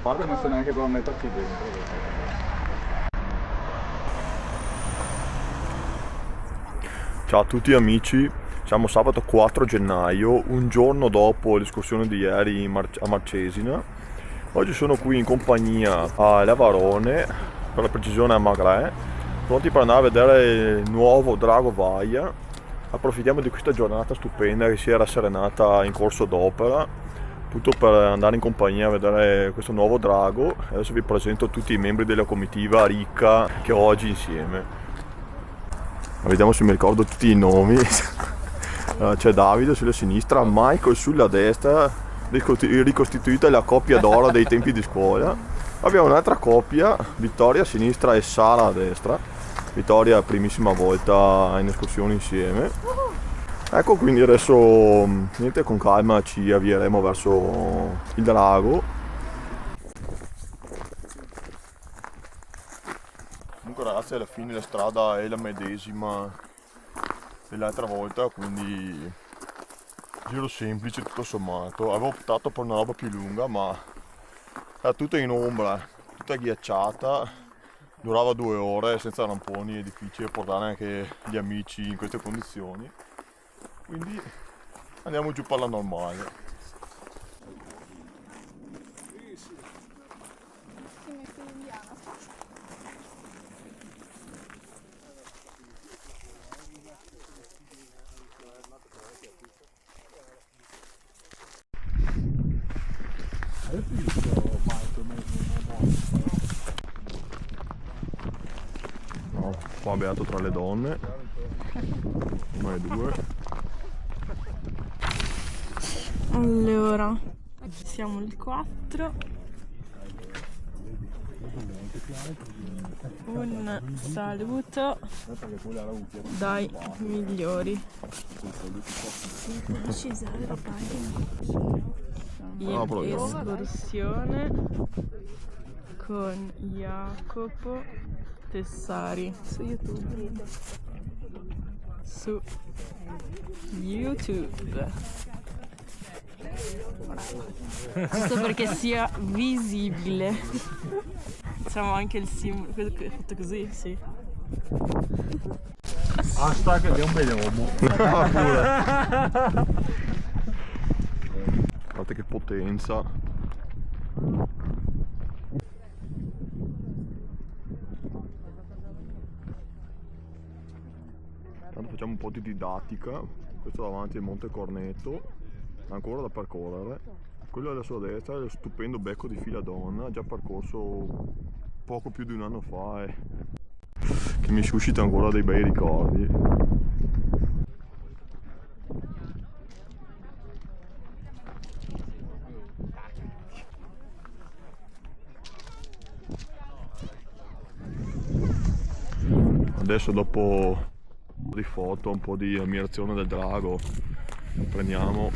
parte non sto neanche per metterci dentro. Ciao a tutti amici, siamo sabato 4 gennaio, un giorno dopo l'escursione di ieri a Marcesina. Oggi sono qui in compagnia a Levarone, per la precisione a Magre, pronti per andare a vedere il nuovo drago Vaia. Approfittiamo di questa giornata stupenda che si era serenata in corso d'opera, tutto per andare in compagnia a vedere questo nuovo drago. Adesso vi presento tutti i membri della comitiva ricca che ho oggi insieme. Vediamo se mi ricordo tutti i nomi. Allora, c'è Davide sulla sinistra, Michael sulla destra, ricostituita la coppia d'oro dei tempi di scuola. Abbiamo un'altra coppia, Vittoria a sinistra e Sara a destra. Vittoria primissima volta in escursione insieme. Ecco, quindi adesso niente, con calma ci avvieremo verso il drago. Comunque ragazzi, alla fine la strada è la medesima dell'altra volta, quindi giro semplice tutto sommato. Avevo optato per una roba più lunga, ma era tutta in ombra, tutta ghiacciata, durava 2 ore, senza ramponi è difficile portare anche gli amici in queste condizioni, quindi andiamo giù per la normale. No, qua beato tra le donne, una e due. Allora, siamo il 4. Un saluto dai migliori. In escursione con Jacopo Tessari su YouTube. Giusto perché sia visibile. Facciamo anche il simbolo. Questo è fatto così, sì. Hashtag è un bel uomo. Guardate che potenza. Tanto facciamo un po' di didattica. Questo davanti è il Monte Corneto, ancora da percorrere. Quello alla sua destra è lo stupendo becco di Filadonna, già percorso poco più di un anno fa e che mi suscita ancora dei bei ricordi. Adesso dopo un po' di foto, un po' di ammirazione del drago, andiamo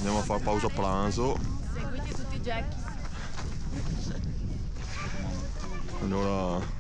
a fare pausa pranzo. Seguite tutti i Jack. Allora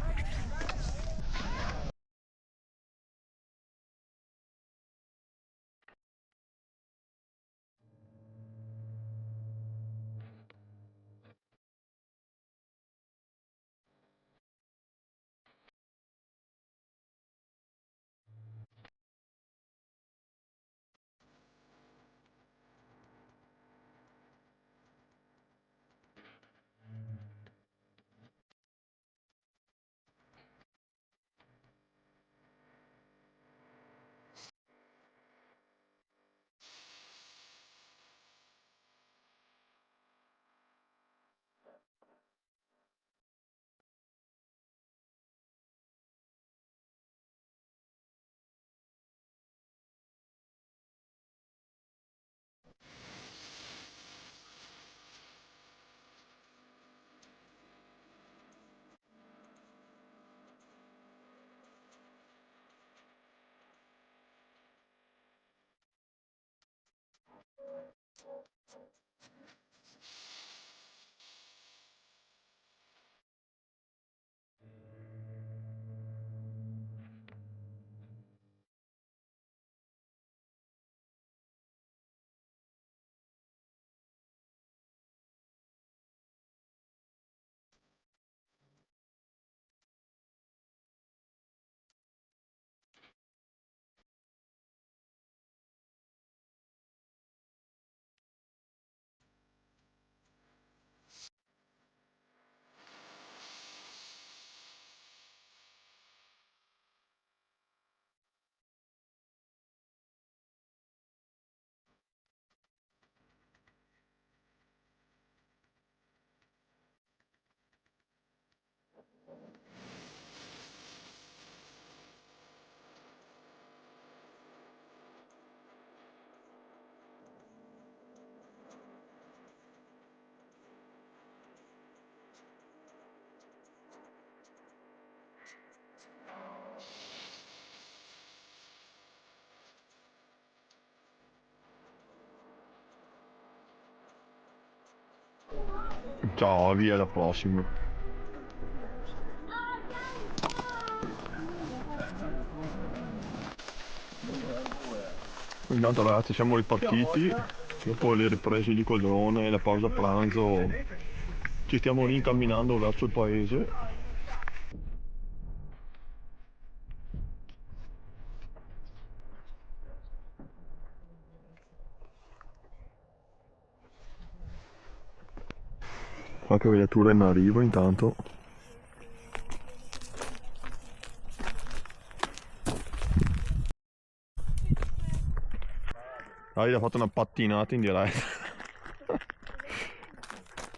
Ciao, via, alla prossima. Intanto ragazzi siamo ripartiti, dopo le riprese di Codrone e la pausa pranzo ci stiamo rincamminando verso il paese. Qualche vegliatura in arrivo intanto. Davide ha fatto una pattinata in diretta.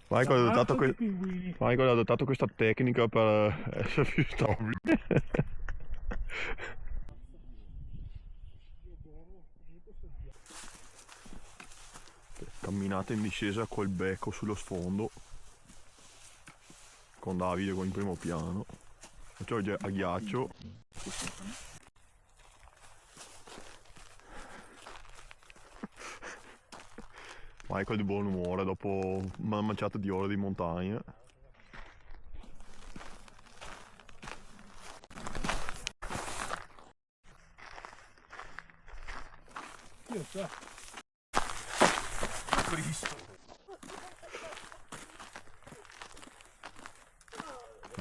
Michael ha adottato questa tecnica per essere più stabile. Camminata in discesa col becco sullo sfondo, con Davide in primo piano. Faccio a ghiaccio. Michael di buon umore dopo una manciata di ore di montagna.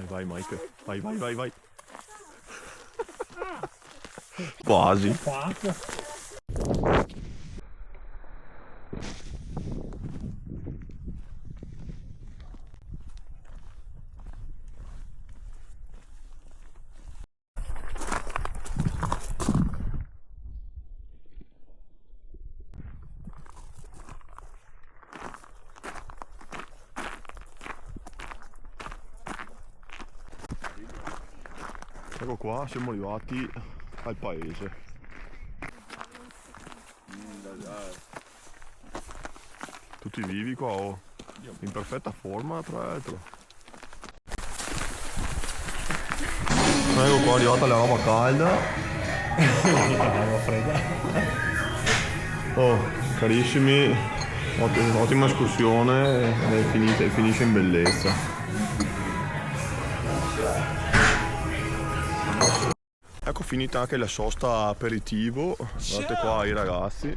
Vai Michael, vai. Quasi. Ecco qua, siamo arrivati al paese. Tutti vivi qua, oh. In perfetta forma tra l'altro. Ecco qua, è arrivata la roba calda. L'acqua fredda. Oh, carissimi, ottima escursione e finisce in bellezza. Ecco finita anche la sosta aperitivo, guardate qua i ragazzi,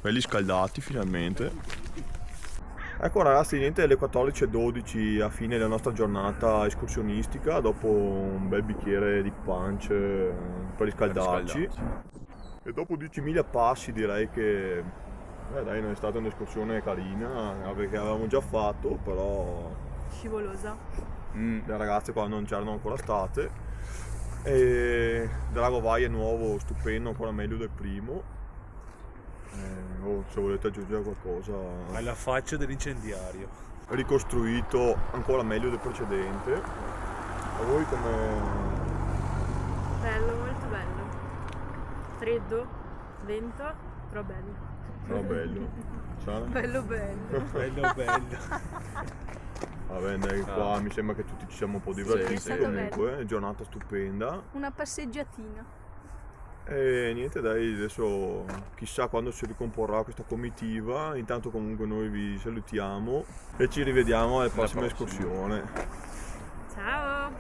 belli scaldati finalmente. Ecco ragazzi, niente, alle 14:12 a fine della nostra giornata escursionistica, dopo un bel bicchiere di punch per riscaldarci. E dopo 10.000 passi direi che dai, non è stata un'escursione carina, perché avevamo già fatto, però Scivolosa. le ragazze qua non c'erano ancora state. E Drago Vai è nuovo, stupendo, ancora meglio del primo. Se volete aggiungere qualcosa. Hai la faccia dell'incendiario. Ricostruito ancora meglio del precedente. A voi come? Bello, molto bello. Freddo, vento, però bello. No, bello. Ciao. Bello. Bello. Vabbè, dai, qua mi sembra che tutti ci siamo un po' divertiti è stato comunque, giornata stupenda. Una passeggiatina. E niente dai, adesso chissà quando si ricomporrà questa comitiva, intanto comunque noi vi salutiamo e ci rivediamo alla prossima escursione. Ciao!